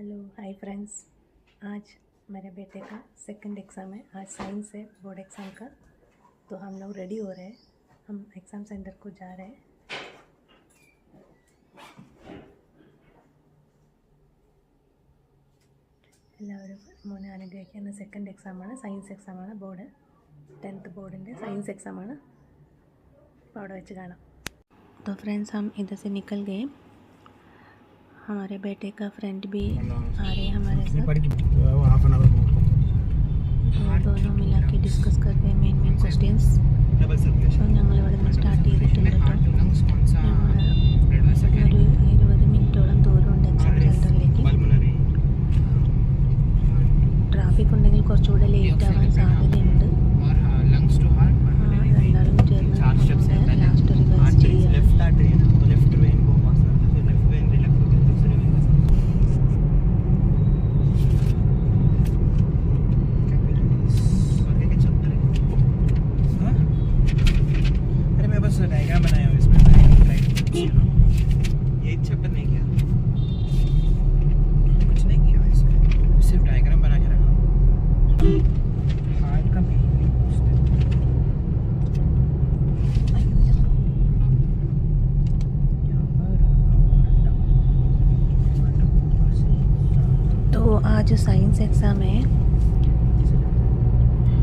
Hello hi friends. आज मेरे बेटे का सेकंड एग्ज़ाम है। आज साइंस है, बोर्ड एग्ज़ाम का। तो हम लोग रेडी हो रहे हैं, हम एग्ज़ाम सेंटर को जा रहे हैं। എല്ലാവരും മോനെ അനുഗ്രഹിക്കുന്ന സെക്കൻഡ് എക്സാമാണ്, സയൻസ് എക്സാമാണ്, board 10th board science exam ആണ്. അപ്പോൾ അവിടെ വെച്ച് കാണാം. तो फ्रेंड्स हम इधर से निकल गए. हमारे बेटे का फ्रेंड भी आ रहे हैं हमारे साथ. दोनों मिला के डिस्कस करते हैं मेन क्वेश्चंस. സോ ഞങ്ങൾ ഇവിടെ നിന്ന് സ്റ്റാർട്ട് ചെയ്തിട്ടുണ്ട് കേട്ടോ. ഞങ്ങൾ ഒരു 20 മിനിറ്റോളം ദൂരമുണ്ട് എക്സാം സെൻറ്ററിലേക്ക്. ട്രാഫിക് ഉണ്ടെങ്കിൽ കുറച്ചുകൂടെ ലേറ്റ് ആവാൻ സാധ്യതയുണ്ട്. രണ്ടാളും ചേർന്ന് ലാസ്റ്റ് റിവൈസ് ചെയ്യുക. डायग्राम बनाया हुआ इसमें ये चैप्टर नहीं किया, कुछ नहीं किया इसमें, सिर्फ डायग्राम बना के रखा. हार्ट का मेनली पूछते तो आज साइंस एग्ज़ाम है.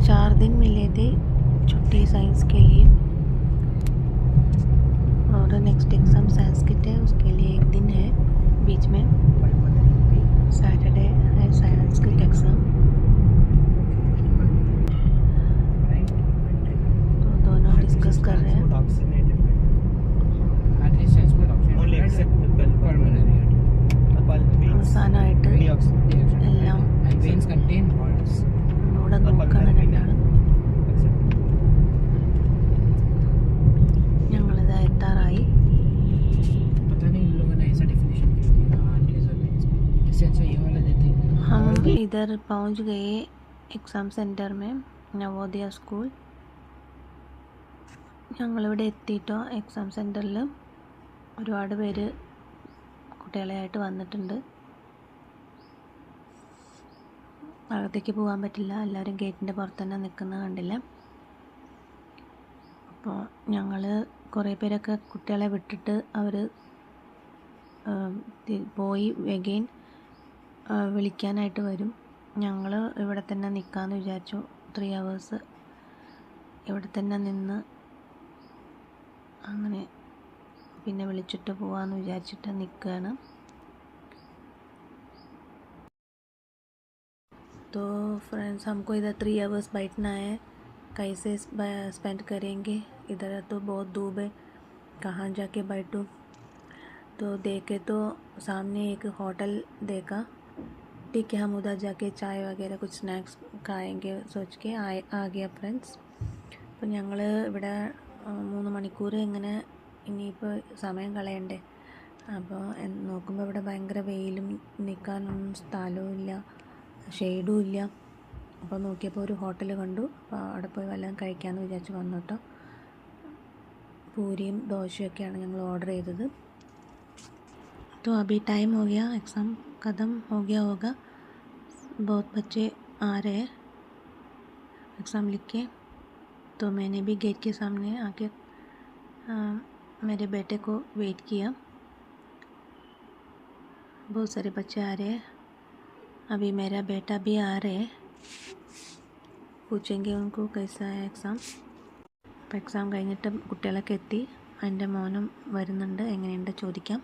4 दिन मिले थे छुट्टी साइंस के लिए. और नेक्स्ट एग्ज़ाम संस्कृत है, उसके लिए 1 दिन है बीच में. सैटरडे है संस्कृत एग्ज़ाम. तो दोनों डिस्कस कर रहे हैं. അവസാനമായിട്ട് എല്ലാം ഒന്നുകൂടെ നോക്കണം രണ്ടാളും. എത്താറായി. हम इधर पहुंच गए एग्ज़ाम सेंटर में, നവോദയ സ്കൂൾ. ഞങ്ങളിവിടെ എത്തിയിട്ടോ എക്സാം സെൻറ്ററിൽ ഒരുപാട് പേര് കുട്ടികളായിട്ട് വന്നിട്ടുണ്ട്. അകത്തേക്ക് പോകാൻ പറ്റില്ല, എല്ലാവരും ഗേറ്റിൻ്റെ പുറത്ത് തന്നെ നിൽക്കുന്നത് കണ്ടില്ല. അപ്പോൾ ഞങ്ങൾ കുറേ പേരൊക്കെ കുട്ടികളെ വിട്ടിട്ട് അവർ പോയി അഗെയിൻ വിളിക്കാനായിട്ട് വരും. ഞങ്ങൾ ഇവിടെ തന്നെ നിൽക്കാമെന്ന് വിചാരിച്ചു. 3 hours ഇവിടെ തന്നെ നിന്ന് അങ്ങനെ പിന്നെ വിളിച്ചിട്ട് പോകാമെന്ന് വിചാരിച്ചിട്ട് നിൽക്കുകയാണ്. तो फ्रेंड्स हमको इधर 3 hours बैठना है. कैसे स्पेंड करेंगे? इधर तो बहुत धूप है, कहाँ जाके बैठूँ. तो देखे तो सामने एक होटल देखा. ठीक है, हम उधर जाके चाय वगैरह कुछ स्नैक्स खाएंगे सोच के आ गया फ्रेंड्स. അപ്പോൾ ഞങ്ങൾ ഇവിടെ 3 മണിക്കൂർ ഇങ്ങനെ ഇനിയിപ്പോൾ സമയം കളയണ്ടേ. അപ്പോൾ നോക്കുമ്പോൾ ഇവിടെ ഭയങ്കര വെയിലും നിൽക്കാനൊന്നും സ്ഥലവും ഇല്ല, ഷെയ്ഡും ഇല്ല. അപ്പോൾ നോക്കിയപ്പോൾ ഒരു ഹോട്ടൽ കണ്ടു. അപ്പോൾ അവിടെ പോയി വല്ലതും കഴിക്കാമെന്ന് വിചാരിച്ച് വന്നു കേട്ടോ. പൂരിയും ദോശയൊക്കെയാണ് ഞങ്ങൾ ഓർഡർ ചെയ്തത്. तो अभी टाइम हो गया, एग्ज़ाम ख़त्म हो गया होगा. बहुत बच्चे आ रहे हैं एग्ज़ाम लिख के. तो मैंने भी गेट के सामने आके मेरे बेटे को वेट किया. बहुत सारे बच्चे आ रहे हैं. अभी मेरा बेटा भी आ रहे हैं, पूछेंगे उनको कैसा है एग्ज़ाम. അപ്പോൾ എക്സാം കഴിഞ്ഞിട്ട് കുട്ടികളൊക്കെ എത്തി. എൻ്റെ മോനും വരുന്നുണ്ട്, എങ്ങനെയുണ്ട് ചോദിക്കാം.